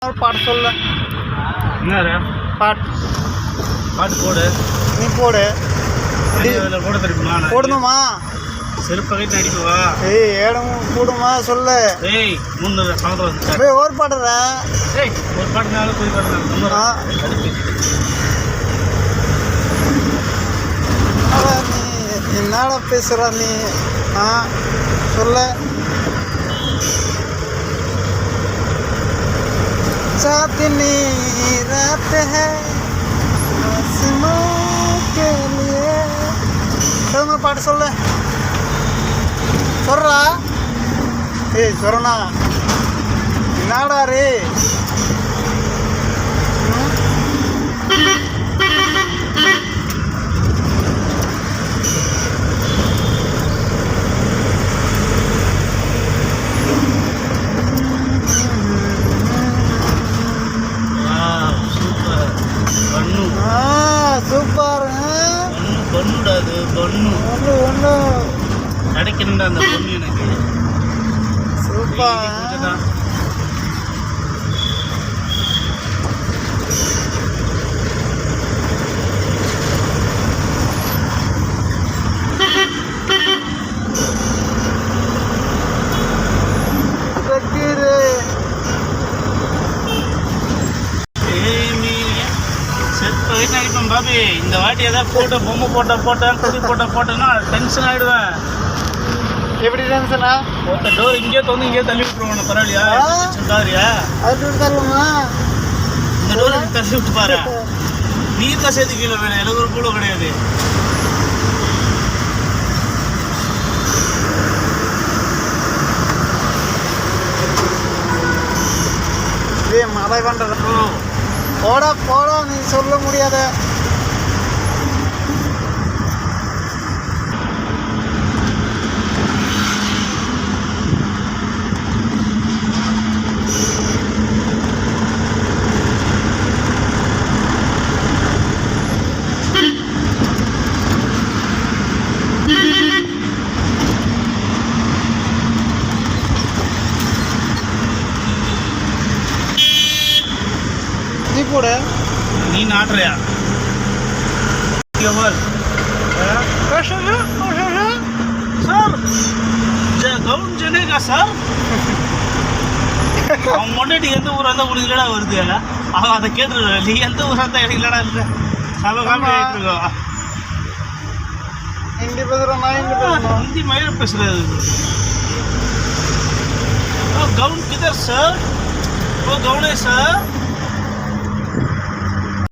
ஒரு பாட்டு சொல்ல. என்ன பாட்டு பாட்டு போடு. நீ போடு. போட தெரியுமா? போடணுமா? செருப்பை கைட்டு அடிக்குவா? ஏய் ஏடம் போடுமா சொல்லு. ஏய் மூணு சவுண்ட் வந்து ஒரு பாடுறா. ஏய் ஒரு பாட்டுனாலும் போய் பாடுறா. நீ என்னடா பேசுற நீ? சொல்ல. चांदनी रात है आसमां के लिए. मैं पाठ சொல்ல சொல்றா. ஏய் சொரணா என்னடா ரே? சூப்பர். பொண்ணுடா அது பொண்ணு. ஒன்று கிடைக்கணும்டா அந்த பொண்ணு எனக்கு. சூப்பர். பாபி இந்த வாட்டி ஏதாவது போட்டோ பொம்மை போட்டேன் குடி போட்டேன்னா டென்ஷன் ஆகிடுவேன். எப்படி டென்ஷனா? ஒருத்த டோர் இங்கேயே தோந்து இங்கேயே தள்ளி விட்டுருவாங்க. பரவாயில்லையா? சொல்றாரியா? அது தள்ளுமா? இந்த டோர் தள்ளி விட்டு பாரு. நீர் தான் சேர்த்து கீழே வேணும். எனக்கு ஒரு கூட கிடையாது. மழை பண்றது போடா நீ சொல்ல முடியாத. நீ போட. நீ நாட்டுறியா? சார் அவன் முன்னாடி எந்த ஊரா இருந்தா உனக்கு இல்லடா வருது. அவன் அதை கேட்டுருக்க. நீ எந்த ஊரா இருந்தா எனக்கு இல்லடா இல்லை. ஹிந்தி பேசுறோம். ஹிந்தி மயில பேசுறது. गौन किधर सर? वो गौन है सर.